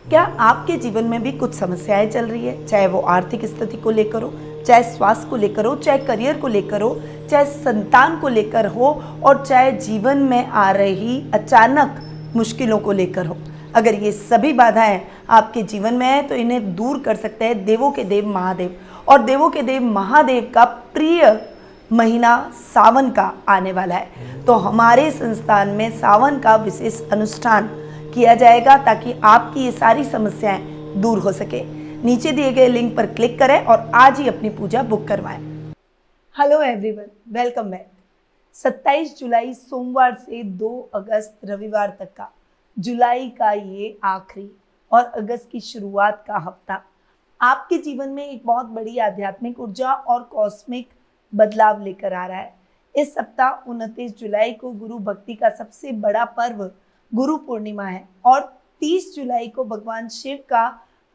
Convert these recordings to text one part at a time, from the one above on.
क्या आपके जीवन में भी कुछ समस्याएं चल रही है, चाहे वो आर्थिक स्थिति को लेकर हो, चाहे स्वास्थ्य को लेकर हो, चाहे करियर को लेकर हो, चाहे संतान को लेकर हो, और चाहे जीवन में आ रही अचानक मुश्किलों को लेकर हो। अगर ये सभी बाधाएं आपके जीवन में है तो इन्हें दूर कर सकते हैं देवों के देव महादेव। और देवों के देव महादेव का प्रिय महीना सावन का आने वाला है, तो हमारे संस्थान में सावन का विशेष अनुष्ठान किया जाएगा ताकि आपकी ये सारी समस्याएं दूर हो सके। नीचे दिए गए लिंक पर क्लिक करें और आज ही अपनी पूजा बुक करवाएं। Hello everyone, welcome back. 27 जुलाई सोमवार से 2 अगस्त रविवार तक का जुलाई का ये आखिरी और अगस्त की शुरुआत का हफ्ता आपके जीवन में एक बहुत बड़ी आध्यात्मिक ऊर्जा और कॉस्मिक बदलाव लेकर आ रहा है। इस सप्ताह 29 जुलाई को गुरु भक्ति का सबसे बड़ा पर्व गुरु पूर्णिमा है और 30 जुलाई को भगवान शिव का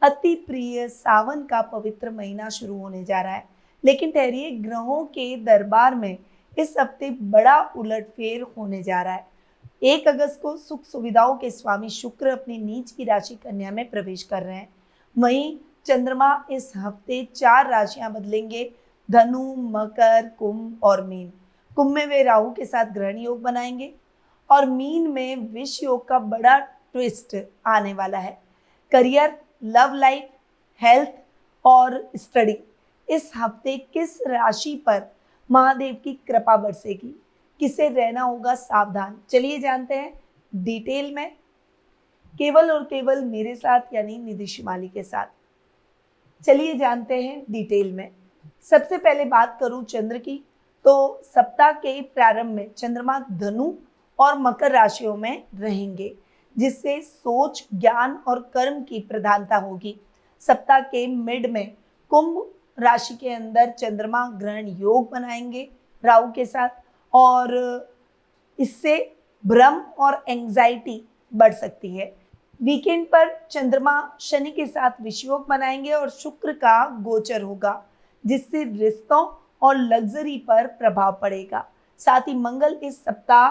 अति प्रिय सावन का पवित्र महीना शुरू होने जा रहा है। लेकिन ठहरिए, ग्रहों के दरबार में इस हफ्ते बड़ा उलटफेर होने जा रहा है। 1 अगस्त को सुख सुविधाओं के स्वामी शुक्र अपनी नीच की राशि कन्या में प्रवेश कर रहे हैं। वहीं चंद्रमा इस हफ्ते 4 राशियां बदलेंगे, धनु, मकर, कुंभ और मीन। कुंभ में वे राहु के साथ ग्रहण योग बनाएंगे और मीन में विष योग का बड़ा ट्विस्ट आने वाला है। करियर, लव लाइफ, हेल्थ और स्टडी, इस हफ्ते किस राशि पर महादेव की कृपा बरसेगी, किसे रहना होगा सावधान, चलिए जानते हैं डिटेल में, केवल और केवल मेरे साथ यानी निधि शिमाली के साथ। चलिए जानते हैं डिटेल में। सबसे पहले बात करूं चंद्र की, तो सप्ताह के प्रारंभ में चंद्रमा धनु और मकर राशियों में रहेंगे, जिससे सोच, ज्ञान और कर्म की प्रधानता होगी। सप्ताह के मिड में कुंभ राशि के अंदर चंद्रमा ग्रहण योग बनाएंगे राहु के साथ, और इससे भ्रम और एंजाइटी बढ़ सकती है। वीकेंड पर चंद्रमा शनि के साथ विष योग बनाएंगे और शुक्र का गोचर होगा, जिससे रिश्तों और लग्जरी पर प्रभाव पड़ेगा। साथ ही मंगल इस सप्ताह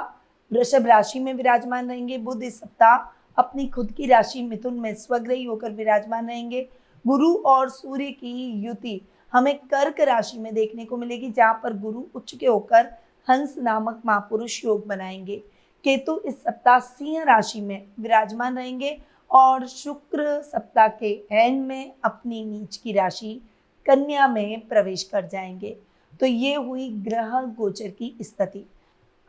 वृषभ राशि में विराजमान रहेंगे। बुध इस सप्ताह अपनी खुद की राशि मिथुन में स्वग्रही होकर विराजमान रहेंगे। गुरु और सूर्य की युति हमें कर्क राशि में देखने को मिलेगी, जहां पर गुरु उच्च के होकर हंस नामक महापुरुष योग बनाएंगे। केतु इस सप्ताह सिंह राशि में विराजमान रहेंगे और शुक्र सप्ताह के एंड में अपनी नीच की राशि कन्या में प्रवेश कर जाएंगे। तो ये हुई ग्रह गोचर की स्थिति।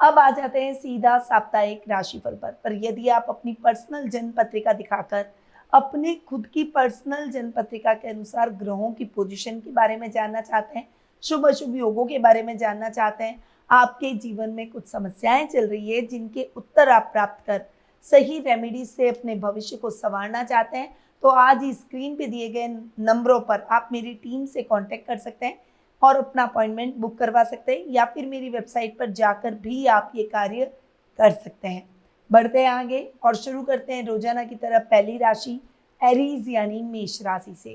अब आ जाते हैं सीधा साप्ताहिक राशिफल पर यदि आप अपनी पर्सनल जन्म पत्रिका दिखाकर अपने खुद की पर्सनल जन्म पत्रिका के अनुसार ग्रहों की पोजीशन के बारे में जानना चाहते हैं, शुभ अशुभ योगों के बारे में जानना चाहते हैं, आपके जीवन में कुछ समस्याएं चल रही है जिनके उत्तर आप प्राप्त कर सही रेमेडी से अपने भविष्य को संवारना चाहते हैं, तो आज ही स्क्रीन पे दिए गए नंबरों पर आप मेरी टीम से कांटेक्ट कर सकते हैं और अपना अपॉइंटमेंट बुक करवा सकते हैं, या फिर मेरी वेबसाइट पर जाकर भी आप ये कार्य कर सकते हैं। बढ़ते हैं आगे और शुरू करते हैं रोजाना की तरह पहली राशि एरीज यानी मेष राशि से।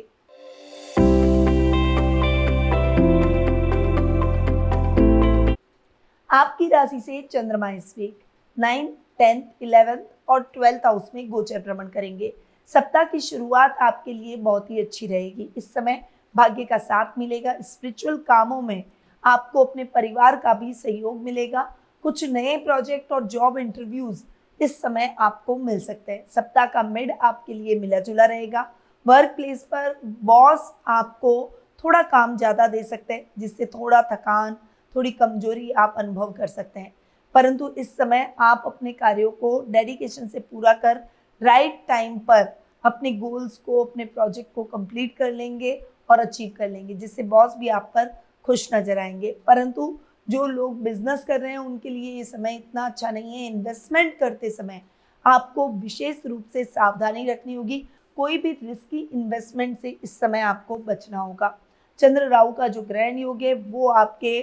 आपकी राशि से चंद्रमा इस वीक 9, 10, 11 और 12th हाउस में गोचर भ्रमण करेंगे। सप्ताह की शुरुआत आपके लिए बहुत ही अच्छी रहेगी। इस समय भाग्य का साथ मिलेगा। स्पिरिचुअल कामों में आपको अपने परिवार का भी सहयोग मिलेगा। कुछ नए प्रोजेक्ट और जॉब इंटरव्यूज इस समय आपको मिल सकते हैं। सप्ताह का मिड आपके लिए मिला जुला रहेगा। वर्क प्लेस पर बॉस आपको थोड़ा काम ज़्यादा दे सकते हैं, जिससे थोड़ा थकान, थोड़ी कमजोरी आप अनुभव कर सकते हैं, परंतु इस समय आप अपने कार्यों को डेडिकेशन से पूरा कर राइट टाइम पर अपने गोल्स को, अपने प्रोजेक्ट को कंप्लीट कर लेंगे और अचीव कर लेंगे, जिससे बॉस भी आप पर खुश नजर आएंगे। परंतु जो लोग बिजनेस कर रहे हैं उनके लिए ये समय इतना अच्छा नहीं है। इन्वेस्टमेंट करते समय आपको विशेष रूप से सावधानी रखनी होगी। कोई भी रिस्की इन्वेस्टमेंट से इस समय आपको बचना होगा। चंद्र राहु का जो ग्रहण योग है वो आपके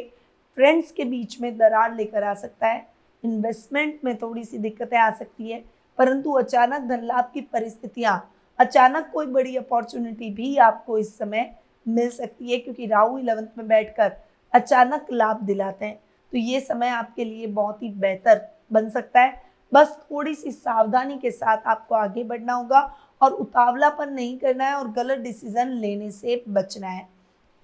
फ्रेंड्स के बीच में दरार लेकर आ सकता है। इन्वेस्टमेंट में थोड़ी सी दिक्कतें आ सकती है, परंतु अचानक धन लाभ की परिस्थितियां, अचानक कोई बड़ी अपॉर्चुनिटी भी आपको इस समय मिल सकती है, क्योंकि राहु 11th में बैठकर अचानक लाभ दिलाते हैं। तो ये समय आपके लिए बहुत ही बेहतर बन सकता है। बस थोड़ी सी सावधानी के साथ आपको आगे बढ़ना होगा और उतावलापन नहीं करना है और गलत डिसीजन लेने से बचना है।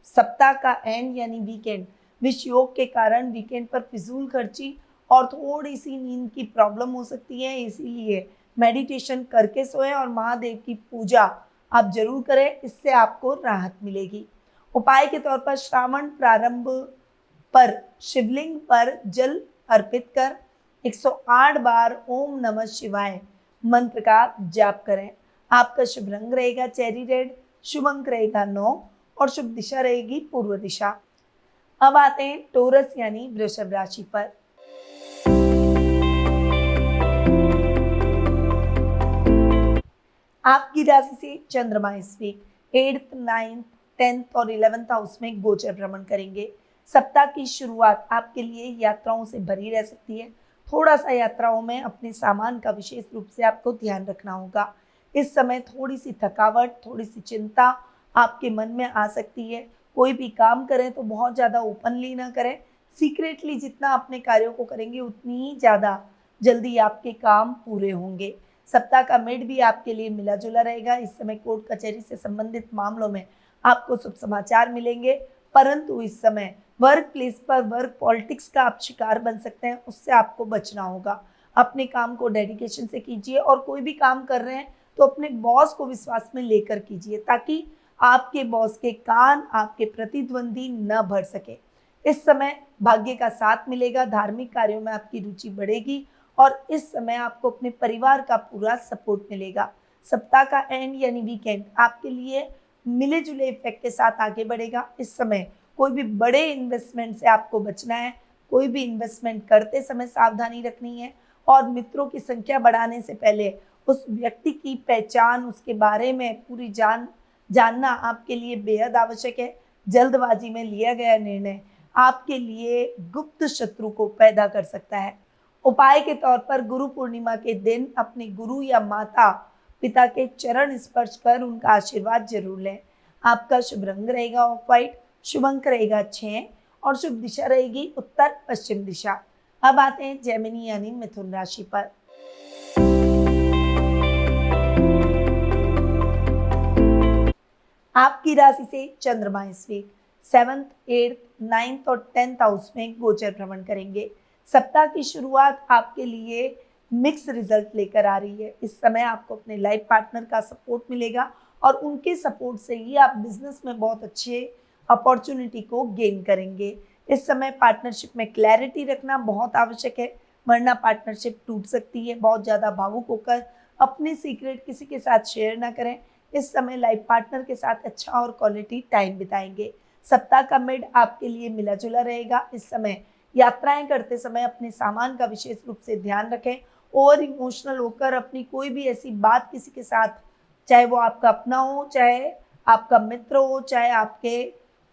सप्ताह का एंड यानी वीकेंड विष योग के कारण वीकेंड पर फिजूल खर्ची और थोड़ी सी नींद की प्रॉब्लम हो सकती है, इसीलिए मेडिटेशन करके सोएं और महादेव की पूजा आप जरूर करें, इससे आपको राहत मिलेगी। उपाय के तौर पर श्रावण प्रारंभ पर शिवलिंग पर जल अर्पित कर 108 बार ओम नमः शिवाय मंत्र का जाप करें। आपका शुभ रंग रहेगा चेरी रेड, शुभ अंक रहेगा 9 और शुभ दिशा रहेगी पूर्व दिशा। अब आते हैं टोरस यानी वृषभ राशि पर। आपकी राशि से चंद्रमा इस वीक 8th, 9th, 10th और 11th हाउस में गोचर भ्रमण करेंगे। सप्ताह की शुरुआत आपके लिए यात्राओं से भरी रह सकती है। थोड़ा सा यात्राओं में अपने सामान का विशेष रूप से आपको ध्यान रखना होगा। इस समय थोड़ी सी थकावट, थोड़ी सी चिंता आपके मन में आ सकती है। कोई भी काम करें तो बहुत ज़्यादा ओपनली ना करें। सीक्रेटली जितना अपने कार्यों को करेंगे उतनी ही ज़्यादा जल्दी आपके काम पूरे होंगे। सप्ताह का मिड भी आपके लिए मिला जुला रहेगा। इस समय कोर्ट कचहरी से संबंधित मामलों में आपको शुभ समाचार मिलेंगे, परंतु इस समय वर्क प्लेस पर वर्क पॉलिटिक्स का आप शिकार बन सकते हैं, उससे आपको बचना होगा। अपने काम को डेडिकेशन से कीजिए और कोई भी काम कर रहे हैं तो अपने बॉस को विश्वास में लेकर कीजिए, ताकि आपके बॉस के कान आपके प्रतिद्वंदी न भर सके। इस समय भाग्य का साथ मिलेगा, धार्मिक कार्यों में आपकी रुचि बढ़ेगी और इस समय आपको अपने परिवार का पूरा सपोर्ट मिलेगा। सप्ताह का एंड यानी वीकेंड आपके लिए मिले जुले इफेक्ट के साथ आगे बढ़ेगा। इस समय कोई भी बड़े इन्वेस्टमेंट से आपको बचना है। कोई भी इन्वेस्टमेंट करते समय सावधानी रखनी है और मित्रों की संख्या बढ़ाने से पहले उस व्यक्ति की पहचान, उसके बारे में पूरी जानना आपके लिए बेहद आवश्यक है। जल्दबाजी में लिया गया निर्णय आपके लिए गुप्त शत्रु को पैदा कर सकता है। उपाय के तौर पर गुरु पूर्णिमा के दिन अपने गुरु या माता पिता के चरण स्पर्श कर उनका आशीर्वाद जरूर लें। आपका शुभ रंग रहेगा ऑफ व्हाइट, शुभ अंक रहेगा 6 और शुभ दिशा रहेगी उत्तर पश्चिम दिशा। अब आते हैं जेमिनी यानी मिथुन राशि पर। आपकी राशि से चंद्रमा इस वीक 7th, 8th, 9th और 10th हाउस में गोचर भ्रमण करेंगे। सप्ताह की शुरुआत आपके लिए मिक्स रिजल्ट लेकर आ रही है। इस समय आपको अपने लाइफ पार्टनर का सपोर्ट मिलेगा और उनके सपोर्ट से ही आप बिजनेस में बहुत अच्छे अपॉर्चुनिटी को गेन करेंगे। इस समय पार्टनरशिप में क्लैरिटी रखना बहुत आवश्यक है, वरना पार्टनरशिप टूट सकती है। बहुत ज़्यादा भावुक होकर अपने सीक्रेट किसी के साथ शेयर ना करें। इस समय लाइफ पार्टनर के साथ अच्छा और क्वालिटी टाइम बिताएंगे। सप्ताह का मिड आपके लिए मिला जुला रहेगा। इस समय यात्राएं करते समय अपने सामान का विशेष रूप से ध्यान रखें। ओवर इमोशनल होकर अपनी कोई भी ऐसी बात किसी के साथ, चाहे वो आपका अपना हो, चाहे आपका मित्र हो, चाहे आपके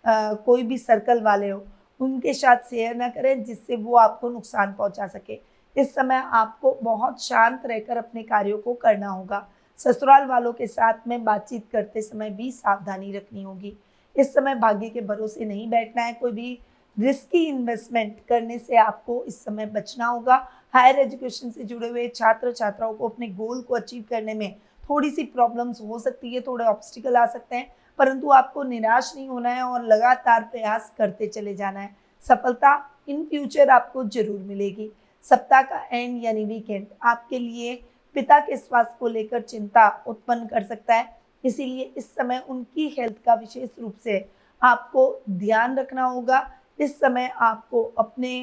कोई भी सर्कल वाले हो, उनके साथ शेयर ना करें जिससे वो आपको नुकसान पहुंचा सके। इस समय आपको बहुत शांत रहकर अपने कार्यों को करना होगा। ससुराल वालों के साथ में बातचीत करते समय भी सावधानी रखनी होगी। इस समय भाग्य के भरोसे नहीं बैठना है। कोई भी रिस्की इन्वेस्टमेंट करने से आपको इस समय बचना होगा। हायर एजुकेशन से जुड़े हुए छात्र छात्राओं को अपने गोल को अचीव करने में थोड़ी सी प्रॉब्लम्स हो सकती है, थोड़े ऑब्स्टिकल आ सकते हैं, परंतु आपको निराश नहीं होना है और लगातार प्रयास करते चले जाना है। सफलता इन फ्यूचर आपको जरूर मिलेगी। सप्ताह का एंड यानी वीकेंड आपके लिए पिता के स्वास्थ्य को लेकर चिंता उत्पन्न कर सकता है, इसीलिए इस समय उनकी हेल्थ का विशेष रूप से आपको ध्यान रखना होगा। इस समय आपको अपने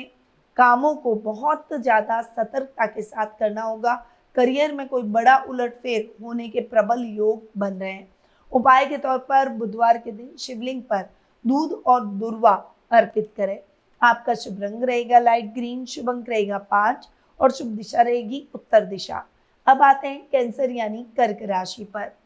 कामों को बहुत ज़्यादा सतर्कता के साथ करना होगा। करियर में कोई बड़ा उलटफेर होने के प्रबल योग बन रहे हैं। उपाय के तौर पर बुधवार के दिन शिवलिंग पर दूध और दुर्वा अर्पित करें। आपका शुभ रंग रहेगा लाइट ग्रीन, शुभ अंक रहेगा 5 और शुभ दिशा रहेगी उत्तर दिशा। अब आते हैं कैंसर यानी कर्क राशि पर।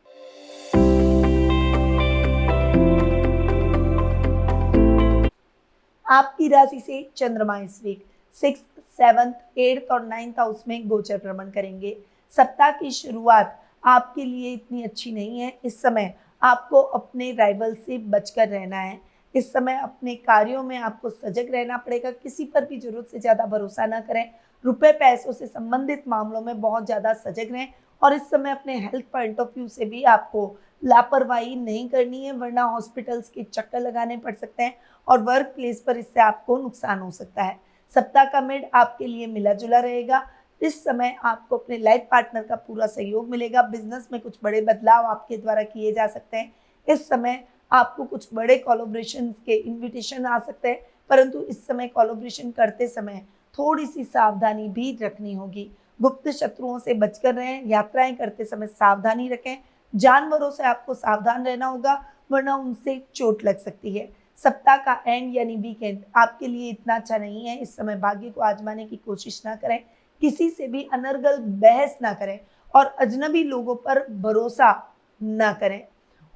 आपकी राशि से चंद्रमा इस वीक 6th, 7th, 8th और 9th हाउस में गोचर भ्रमण करेंगे। सप्ताह की शुरुआत आपके लिए इतनी अच्छी नहीं है। इस समय आपको अपने राइवल से बचकर रहना है। इस समय अपने कार्यों में आपको सजग रहना पड़ेगा। किसी पर भी जरूरत से ज़्यादा भरोसा ना करें। रुपए पैसों से संबंधित मामलों में बहुत ज़्यादा सजग रहें और इस समय अपने हेल्थ पॉइंट ऑफ व्यू से भी आपको लापरवाही नहीं करनी है, वरना हॉस्पिटल्स के चक्कर लगाने पड़ सकते हैं और वर्क प्लेस पर इससे आपको नुकसान हो सकता है। सप्ताह का मिड आपके लिए मिला जुला रहेगा। इस समय आपको अपने लाइफ पार्टनर का पूरा सहयोग मिलेगा। बिजनेस में कुछ बड़े बदलाव आपके द्वारा किए जा सकते हैं। इस समय आपको कुछ बड़े कोलैबोरेशन के इन्विटेशन आ सकते हैं, परंतु इस समय कोलैबोरेशन करते समय थोड़ी सी सावधानी भी रखनी होगी। गुप्त शत्रुओं से बचकर रहें, यात्राएं करते समय सावधानी रखें, जानवरों से आपको सावधान रहना होगा वरना उनसे चोट लग सकती है। सप्ताह का एंड यानी वीकेंड आपके लिए इतना अच्छा नहीं है। इस समय भाग्य को आजमाने की कोशिश ना करें, किसी से भी अनर्गल बहस ना करें और अजनबी लोगों पर भरोसा ना करें।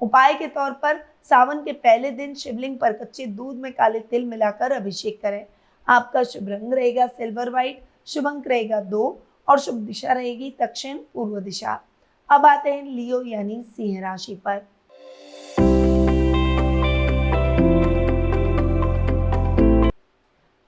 उपाय के तौर पर सावन के पहले दिन शिवलिंग पर कच्चे दूध में काले तिल मिलाकर अभिषेक करें। आपका शुभ रंग रहेगा सिल्वर व्हाइट, शुभ अंक रहेगा 2 और शुभ दिशा रहेगी दक्षिण पूर्व दिशा। अब आते हैं लियो यानी सिंह राशि पर।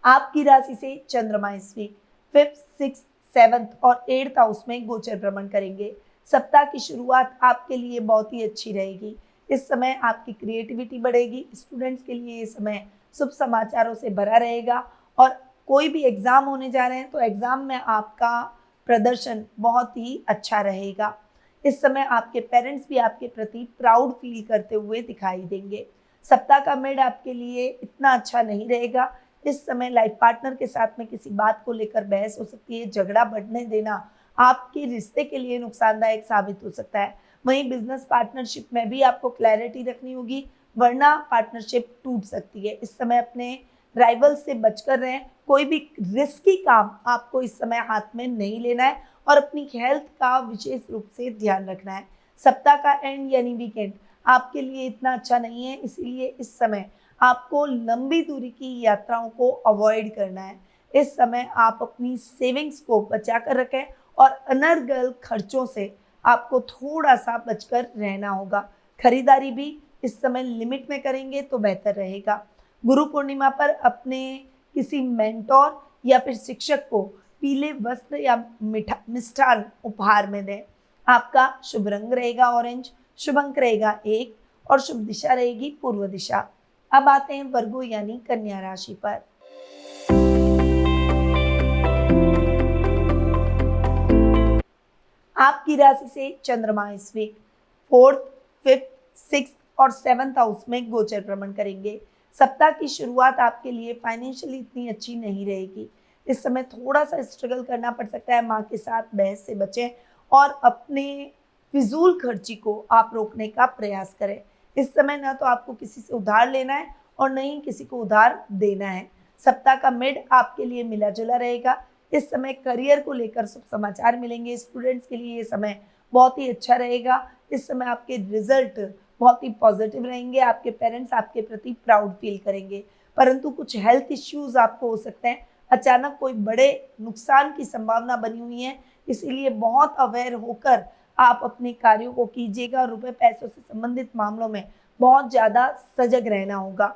आपकी राशि से चंद्रमा इस वीक 5th, 6th, 7th और 8th हाउस में गोचर भ्रमण करेंगे। सप्ताह की शुरुआत आपके लिए बहुत ही अच्छी रहेगी। इस समय आपकी क्रिएटिविटी बढ़ेगी। स्टूडेंट्स के लिए ये समय शुभ समाचारों से भरा रहेगा और कोई भी एग्जाम होने जा रहे हैं तो एग्जाम में आपका प्रदर्शन बहुत ही अच्छा रहेगा। इस समय आपके पेरेंट्स भी आपके प्रति प्राउड फील करते हुए दिखाई देंगे। सप्ताह का मिड आपके लिए इतना अच्छा नहीं रहेगा। इस समय लाइफ पार्टनर के साथ में किसी बात को लेकर बहस हो सकती है। झगड़ा बढ़ने देना आपके रिश्ते के लिए नुकसानदायक साबित हो सकता है। वहीं बिजनेस पार्टनरशिप में भी आपको क्लैरिटी रखनी होगी, वरना पार्टनरशिप टूट सकती है। इस समय अपने राइवल से बचकर रहें। कोई भी रिस्की काम आपको इस समय हाथ में नहीं लेना है और अपनी हेल्थ का विशेष रूप से ध्यान रखना है। सप्ताह का एंड यानी वीकेंड आपके लिए इतना अच्छा नहीं है, इसीलिए इस समय आपको लंबी दूरी की यात्राओं को अवॉइड करना है। इस समय आप अपनी सेविंग्स को बचा कर रखें और अनर्गल खर्चों से आपको थोड़ा सा बचकर रहना होगा। खरीदारी भी इस समय लिमिट में करेंगे तो बेहतर रहेगा। गुरु पूर्णिमा पर अपने किसी मेंटोर या फिर शिक्षक को पीले वस्त्र या मिष्ठान उपहार में दें। आपका शुभ रंग रहेगा ऑरेंज, शुभ अंक रहेगा 1 और शुभ दिशा रहेगी पूर्व दिशा। अब आते हैं वर्गो यानी कन्या राशि पर। आपकी राशि से चंद्रमा इस वीक 4th, 5th, 6th और 7th हाउस में गोचर भ्रमण करेंगे। सप्ताह की शुरुआत आपके लिए फाइनेंशियली इतनी अच्छी नहीं रहेगी। इस समय थोड़ा सा स्ट्रगल करना पड़ सकता है। माँ के साथ बहस से बचें और अपने फिजूल खर्ची को आप रोकने का प्रयास करें। इस समय ना तो आपको किसी से उधार लेना है और न ही किसी को उधार देना है। सप्ताह का मिड आपके लिए मिला जुला रहेगा। इस समय करियर को लेकर शुभ समाचार मिलेंगे। स्टूडेंट्स के लिए ये समय बहुत ही अच्छा रहेगा। इस समय आपके रिजल्ट बहुत ही पॉजिटिव रहेंगे। आपके पेरेंट्स आपके प्रति प्राउड फील करेंगे, परंतु कुछ हेल्थ इश्यूज आपको हो सकते हैं। अचानक कोई बड़े नुकसान की संभावना बनी हुई है, इसीलिए बहुत अवेयर होकर आप अपने कार्यों को कीजिएगा। रुपए पैसों से संबंधित मामलों में बहुत ज़्यादा सजग रहना होगा।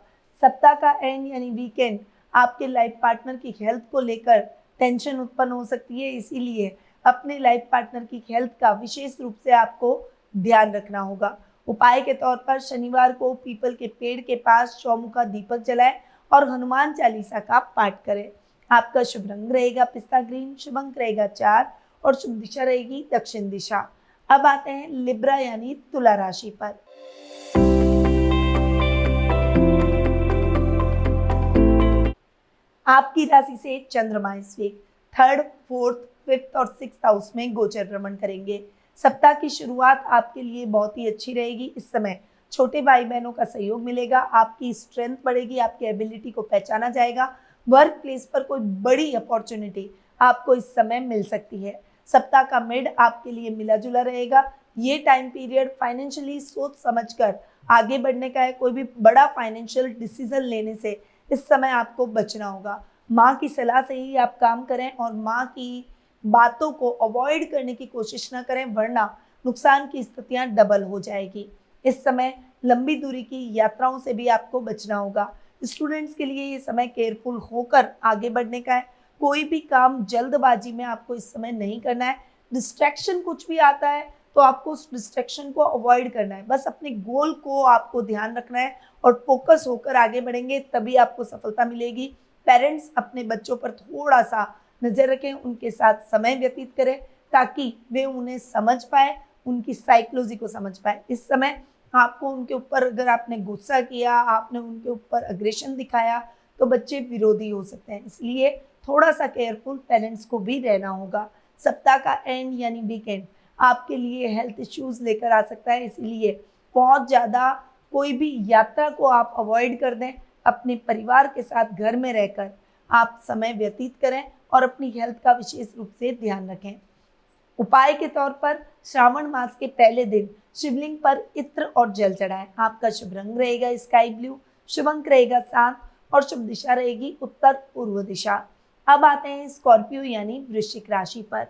सप्ताह का एंड यानी वीकेंड आपके लाइफ पार्टनर की हेल्थ को लेकर टेंशन उत्पन्न हो सकती है, इसीलिए अपने लाइफ पार्टनर की हेल्थ का विशेष रूप से आपको ध्यान रखना होगा। उपाय के तौर पर शनिवार को पीपल के पेड़ के पास चौमुखा दीपक जलाएं और हनुमान चालीसा का पाठ करें। आपका शुभ रंग रहेगा पिस्ता ग्रीन, शुभ अंक रहेगा 4 और शुभ दिशा रहेगी दक्षिण दिशा। अब आते हैं लिब्रा यानी तुला राशि पर। आपकी राशि से चंद्रमा इस वीक 3rd, 4th, 5th और 6th हाउस में गोचर भ्रमण करेंगे। सप्ताह की शुरुआत आपके लिए बहुत ही अच्छी रहेगी। इस समय छोटे भाई बहनों का सहयोग मिलेगा, आपकी स्ट्रेंथ बढ़ेगी, आपकी एबिलिटी को पहचाना जाएगा। वर्क प्लेस पर कोई बड़ी अपॉर्चुनिटी आपको इस समय मिल सकती है। सप्ताह का मिड आपके लिए मिला जुला रहेगा। ये टाइम पीरियड फाइनेंशियली सोच समझकर आगे बढ़ने का है। कोई भी बड़ा फाइनेंशियल डिसीजन लेने से इस समय आपको बचना होगा। माँ की सलाह से ही आप काम करें और माँ की बातों को अवॉइड करने की कोशिश ना करें, वरना नुकसान की स्थितियां डबल हो जाएगी। इस समय लंबी दूरी की यात्राओं से भी आपको बचना होगा। स्टूडेंट्स के लिए ये समय केयरफुल होकर आगे बढ़ने का है। कोई भी काम जल्दबाजी में आपको इस समय नहीं करना है। डिस्ट्रैक्शन कुछ भी आता है तो आपको उस डिस्ट्रैक्शन को अवॉइड करना है, बस अपने गोल को आपको ध्यान रखना है और फोकस होकर आगे बढ़ेंगे, तभी आपको सफलता मिलेगी। पेरेंट्स अपने बच्चों पर थोड़ा सा नज़र रखें, उनके साथ समय व्यतीत करें ताकि वे उन्हें समझ पाए, उनकी साइकोलॉजी को समझ पाए। इस समय आपको उनके ऊपर, अगर आपने गुस्सा किया, आपने उनके ऊपर अग्रेशन दिखाया, तो बच्चे विरोधी हो सकते हैं, इसलिए थोड़ा सा केयरफुल पेरेंट्स को भी रहना होगा। सप्ताह का एंड यानी वीकेंड आपके लिए हेल्थ इश्यूज लेकर आ सकता है, इसीलिए बहुत ज़्यादा कोई भी यात्रा को आप अवॉइड कर दें। अपने परिवार के साथ घर में रहकर आप समय व्यतीत करें और अपनी हेल्थ का विशेष रूप से ध्यान रखें। उपाय के तौर पर श्रावण मास के पहले दिन शिवलिंग पर इत्र और जल चढ़ाएं। आपका शुभ रंग रहेगा स्काई ब्लू, शुभ अंक रहेगा 7 और शुभ दिशा रहेगी उत्तर पूर्व दिशा। अब आते हैं स्कॉर्पियो यानी वृश्चिक राशि पर।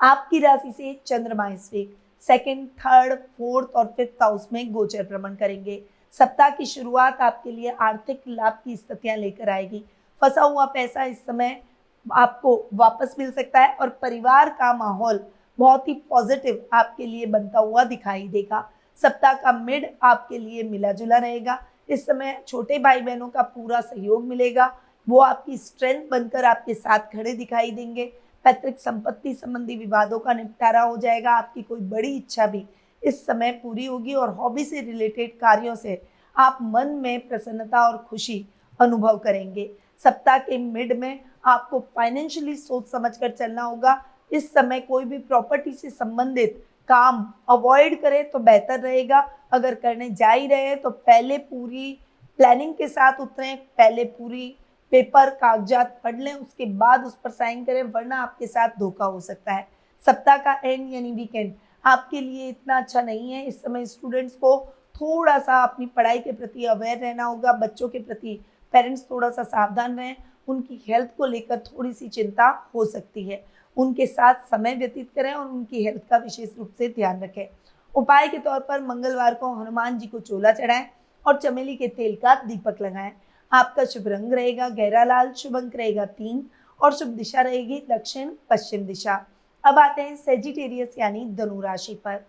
आपकी राशि से चंद्रमा इस वीक सेकंड, थर्ड, फोर्थ और फिफ्थ हाउस में गोचर भ्रमण करेंगे। सप्ताह की शुरुआत आपके लिए आर्थिक लाभ की स्थितियां लेकर आएगी। फंसा हुआ पैसा इस समय आपको वापस मिल सकता है और परिवार का माहौल बहुत ही पॉजिटिव आपके लिए बनता हुआ दिखाई देगा। सप्ताह का मिड आपके लिए मिला जुला रहेगा। इस समय छोटे भाई बहनों का पूरा सहयोग मिलेगा, वो आपकी स्ट्रेंथ बनकर आपके साथ खड़े दिखाई देंगे। पैतृक संपत्ति संबंधी विवादों का निपटारा हो जाएगा। आपकी कोई बड़ी इच्छा भी इस समय पूरी होगी और हॉबी से रिलेटेड कार्यों से आप मन में प्रसन्नता और खुशी अनुभव करेंगे। सप्ताह के मिड में आपको फाइनेंशियली सोच समझकर चलना होगा। इस समय कोई भी प्रॉपर्टी से संबंधित काम अवॉइड करें तो बेहतर रहेगा। अगर करने जा ही रहे हैं तो पहले पूरी प्लानिंग के साथ उतरें, पहले पूरी पेपर कागजात पढ़ लें, उसके बाद उस पर साइन करें, वरना आपके साथ धोखा हो सकता है। सप्ताह का एंड यानी वीकेंड आपके लिए इतना अच्छा नहीं है। इस समय स्टूडेंट्स को थोड़ा सा अपनी पढ़ाई के प्रति अवेयर रहना होगा। बच्चों के प्रति पेरेंट्स थोड़ा सा सावधान रहें, उनकी हेल्थ को लेकर थोड़ी सी चिंता हो सकती है। उनके साथ समय व्यतीत करें और उनकी हेल्थ का विशेष रूप से ध्यान रखें। उपाय के तौर पर मंगलवार को हनुमान जी को चोला चढ़ाएं और चमेली के तेल का दीपक लगाएं। आपका शुभ रंग रहेगा गहरा लाल, शुभ अंक रहेगा 3 और शुभ दिशा रहेगी दक्षिण पश्चिम दिशा। अब आते हैं सेजिटेरियस यानी धनु राशि पर।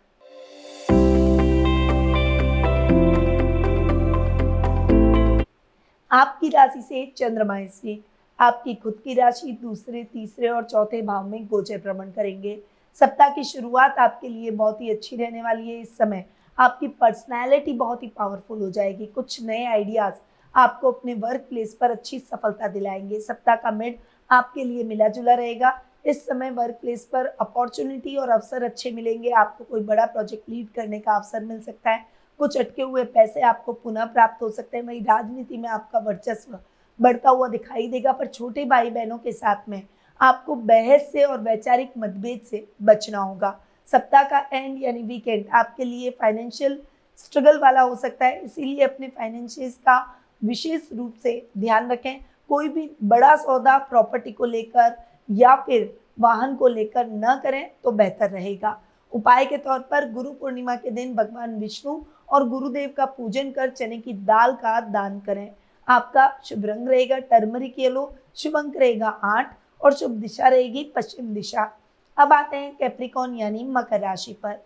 आपकी राशि से चंद्रमा इस वीक आपकी खुद की राशि दूसरे, तीसरे और चौथे भाव में गोचर भ्रमण करेंगे। सप्ताह की शुरुआत आपके लिए बहुत ही अच्छी रहने वाली है। इस समय आपकी पर्सनैलिटी बहुत ही पावरफुल हो जाएगी। कुछ नए आइडियाज आपको अपने वर्क प्लेस पर अच्छी सफलता दिलाएंगे। सप्ताह का मिड आपके लिए मिला जुला रहेगा। इस समय वर्क प्लेस पर अपॉर्चुनिटी और अवसर अच्छे मिलेंगे। आपको कोई बड़ा प्रोजेक्ट लीड करने का अवसर मिल सकता है। कुछ अटके हुए पैसे आपको पुनः प्राप्त हो सकते हैं। वहीं राजनीति में आपका वर्चस्व बढ़ता हुआ दिखाई देगा, पर छोटे भाई बहनों के साथ में आपको बहस से और वैचारिक मतभेद से बचना होगा। सप्ताह का एंड यानी वीकेंड आपके लिए फाइनेंशियल स्ट्रगल वाला हो सकता है, इसीलिए अपने फाइनेंशियल्स का विशेष रूप से ध्यान रखें। कोई भी बड़ा सौदा प्रॉपर्टी को लेकर या फिर वाहन को लेकर न करें तो बेहतर रहेगा। उपाय के तौर पर गुरु पूर्णिमा के दिन भगवान विष्णु और गुरुदेव का पूजन कर चने की दाल का दान करें। आपका शुभ रंग रहेगा टर्मरिक येलो, शुभ अंक रहेगा 8 और शुभ दिशा रहेगी पश्चिम दिशा। अब आते हैं कैप्रिकॉन यानी मकर राशि पर।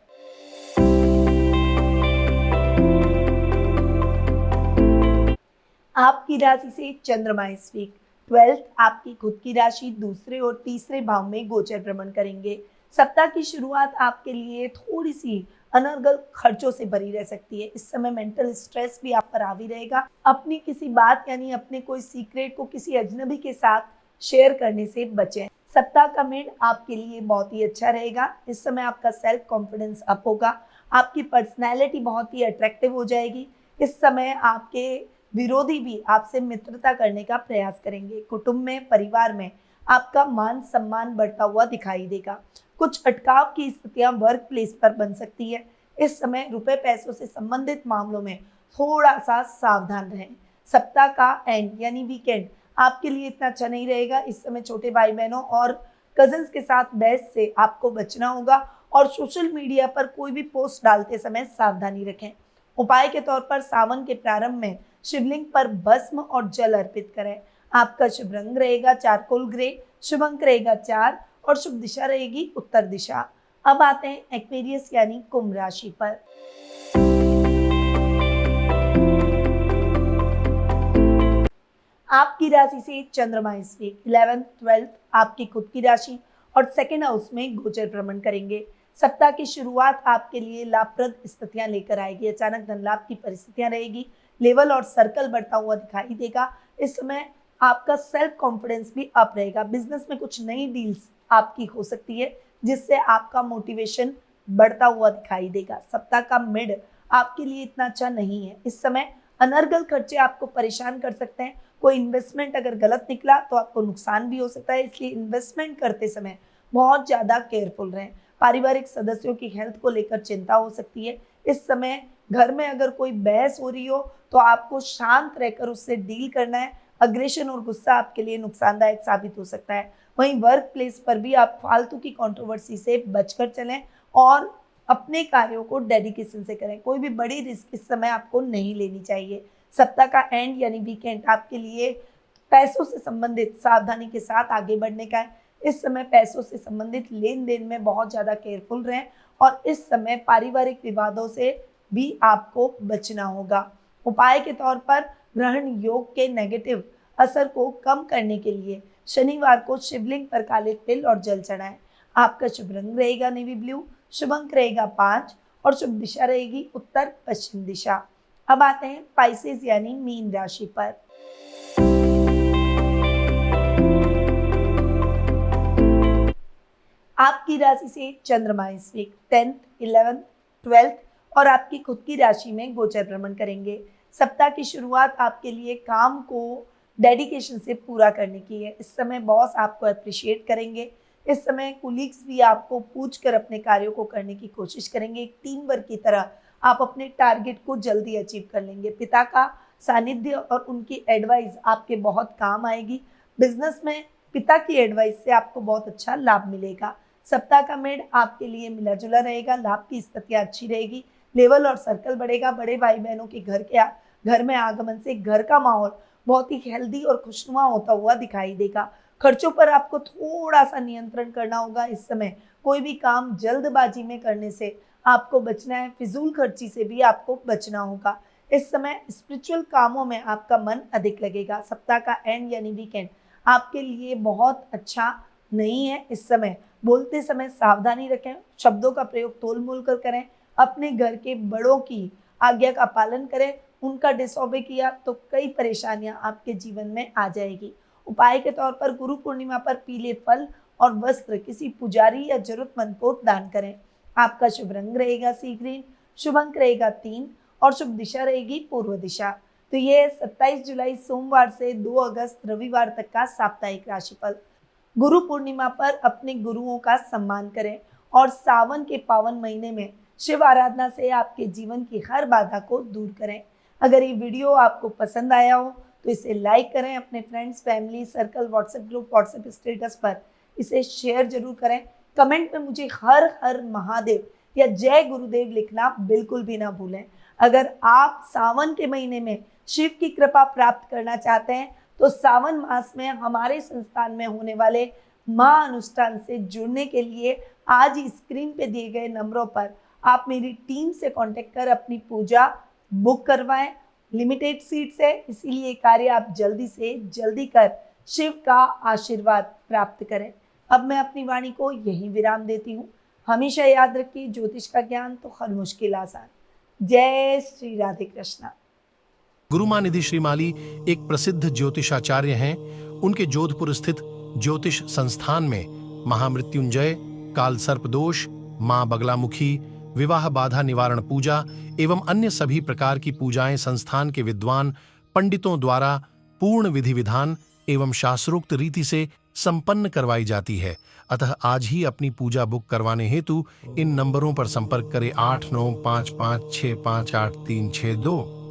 आपकी राशि से चंद्रमा इस वीक 12th आपकी खुद की राशि दूसरे और तीसरे भाव में गोचर भ्रमण करेंगे। सप्ताह की शुरुआत आपके लिए थोड़ी सी अनर्गल खर्चों से भरी रह सकती है। इस समय मेंटल स्ट्रेस भी आप पर हावी रहेगा। अपनी किसी बात यानी अपने कोई सीक्रेट को किसी अजनबी के साथ शेयर करने से बचें। सप्ताह का मिड आपके लिए बहुत ही अच्छा रहेगा। इस समय आपका सेल्फ कॉन्फिडेंस अप होगा। आपकी पर्सनैलिटी बहुत ही अट्रैक्टिव हो जाएगी। इस समय आपके विरोधी भी आपसे मित्रता करने का प्रयास करेंगे। कुटुंब में, परिवार में आपका मान सम्मान बढ़ता हुआ दिखाई देगा। कुछ अटकाव की स्थितियां वर्क प्लेस पर बन सकती है। इस समय रुपए पैसों से संबंधित मामलों में थोड़ा सा सावधान रहें। सप्ताह का एंड यानी वीकेंड आपके लिए इतना अच्छा नहीं रहेगा। इस समय छोटे भाई बहनों और कजन्स के साथ बहस से आपको बचना होगा और सोशल मीडिया पर कोई भी पोस्ट डालते समय सावधानी रखें। उपाय के तौर पर सावन के प्रारंभ में शिवलिंग पर भस्म और जल अर्पित करें। आपका शुभ रंग रहेगा चारकोल ग्रे, शुभ अंक रहेगा 4 और शुभ दिशा रहेगी उत्तर दिशा। अब आते हैं एक्वेरियस यानी कुंभ राशि पर। आपकी राशि से चंद्रमा इस वीक 11th 12th आपकी खुद की राशि और सेकेंड हाउस में गोचर भ्रमण करेंगे। सप्ताह की शुरुआत आपके लिए लाभप्रद स्थितियां लेकर आएगी। अचानक धन लाभ की परिस्थितियां रहेगी। लेवल और सर्कल बढ़ता हुआ दिखाई देगा। इस समय आपका सेल्फ कॉन्फिडेंस भी अप रहेगा। बिजनेस में कुछ नई डील्स आपकी हो सकती है जिससे आपका मोटिवेशन बढ़ता हुआ दिखाई देगा। सप्ताह का मिड आपके लिए इतना अच्छा नहीं है। इस समय अनर्गल खर्चे आपको परेशान कर सकते हैं। कोई इन्वेस्टमेंट अगर गलत निकला तो आपको नुकसान भी हो सकता है, इसलिए इन्वेस्टमेंट करते समय बहुत ज़्यादा केयरफुल रहें। पारिवारिक सदस्यों की हेल्थ को लेकर चिंता हो सकती है। इस समय घर में अगर कोई बहस हो रही हो तो आपको शांत रहकर उससे डील करना है। अग्रेशन और गुस्सा आपके लिए नुकसानदायक साबित हो सकता है। वहीं वर्क प्लेस पर भी आप फालतू की कंट्रोवर्सी से बचकर चलें और अपने कार्यों को डेडिकेशन से करें। कोई भी बड़ी रिस्क इस समय आपको नहीं लेनी चाहिए। सप्ताह का एंड यानी वीकेंड आपके लिए पैसों से संबंधित सावधानी के साथ आगे बढ़ने का है। इस समय पैसों से संबंधित लेन देन में बहुत ज़्यादा केयरफुल रहें और इस समय पारिवारिक विवादों से भी आपको बचना होगा। उपाय के तौर पर ग्रहण योग के नेगेटिव असर को कम करने के लिए शनिवार को शिवलिंग पर काले तिल और जल चढ़ाएं। आपका शुभ रंग रहेगा नेवी ब्लू, शुभ अंक रहेगा 5 और शुभ दिशा रहेगी उत्तर पश्चिम दिशा। अब आते हैं पाइसेस यानी मीन राशि पर। आपकी राशि से चंद्रमा इस वीक 10th 11th 12th और आपकी खुद की राशि में गोचर भ्रमण करेंगे। सप्ताह की शुरुआत आपके लिए काम को डेडिकेशन से पूरा करने की है। इस समय बॉस आपको अप्रिशिएट करेंगे। इस समय कुलीग्स भी आपको पूछकर अपने कार्यों को करने की कोशिश करेंगे। एक टीम वर्क की तरह आप अपने टारगेट को जल्दी अचीव कर लेंगे। पिता का सानिध्य और उनकी एडवाइस आपके बहुत काम आएगी। बिजनेस में पिता की एडवाइस से आपको बहुत अच्छा लाभ मिलेगा। सप्ताह का मिड आपके लिए मिला जुला रहेगा। लाभ की स्थितियाँ अच्छी रहेगी। लेवल और सर्कल बढ़ेगा। बड़े भाई बहनों के घर में आगमन से घर का माहौल बहुत ही हेल्दी और खुशनुमा होता हुआ दिखाई देगा। खर्चों पर आपको थोड़ा सा नियंत्रण करना होगा। इस समय कोई भी काम जल्दबाजी में करने से आपको बचना है। फिजूल खर्ची से भी आपको बचना होगा। इस समय स्पिरिचुअल कामों में आपका मन अधिक लगेगा। सप्ताह का एंड यानी वीकेंड आपके लिए बहुत अच्छा नहीं है। इस समय बोलते समय सावधानी रखें। शब्दों का प्रयोग तोल मोल कर करें। अपने घर के बड़ों की आज्ञा का पालन करें। उनका डिसऑबे किया तो कई परेशानियां आपके जीवन में आ जाएगी। उपाय के तौर पर गुरु पूर्णिमा पर पीले फल और वस्त्र किसी पुजारी या जरूरतमंद को दान करें। आपका शुभ रंग रहेगा सी ग्रीन, शुभ अंक रहेगा 3 और शुभ दिशा रहेगी पूर्व दिशा। तो ये 27 जुलाई सोमवार से 2 अगस्त रविवार तक का साप्ताहिक राशिफल। गुरु पूर्णिमा पर अपने गुरुओं का सम्मान करें और सावन के पावन महीने में शिव आराधना से आपके जीवन की हर बाधा को दूर करें। अगर ये वीडियो आपको पसंद आया हो तो इसे लाइक करें। अपने friends, family circle, WhatsApp group, WhatsApp status पर इसे शेयर जरूर करें। कमेंट में मुझे हर हर महादेव या जय गुरुदेव लिखना बिल्कुल भी ना भूलें। अगर आप सावन के महीने में शिव की कृपा प्राप्त करना चाहते हैं तो सावन मास में हमारे संस्थान में होने वाले महाअनुष्ठान से जुड़ने के लिए आज ही स्क्रीन पे दिए गए नंबरों पर आप मेरी टीम से कांटेक्ट कर अपनी पूजा बुक करवाएं। लिमिटेड सीट्स है, इसीलिए कार्य आप जल्दी से जल्दी कर शिव का आशीर्वाद प्राप्त करें। अब मैं अपनी वाणी को यहीं विराम देती हूँ। हमेशा याद रखिए, ज्योतिष का ज्ञान तो हर मुश्किल आसान। जय श्री राधे कृष्णा। गुरुमानिधि श्रीमाली एक प्रसिद्ध ज्योतिषाचार्य हैं। उनके जोधपुर स्थित ज्योतिष संस्थान में महामृत्युंजय, काल सर्प दोष, मां बगलामुखी, विवाह बाधा निवारण पूजा एवं अन्य सभी प्रकार की पूजाएं संस्थान के विद्वान पंडितों द्वारा पूर्ण विधि विधान एवं शास्त्रोक्त रीति से संपन्न करवाई जाती है। अतः आज ही अपनी पूजा बुक करवाने हेतु इन नंबरों पर संपर्क करें 8955658362।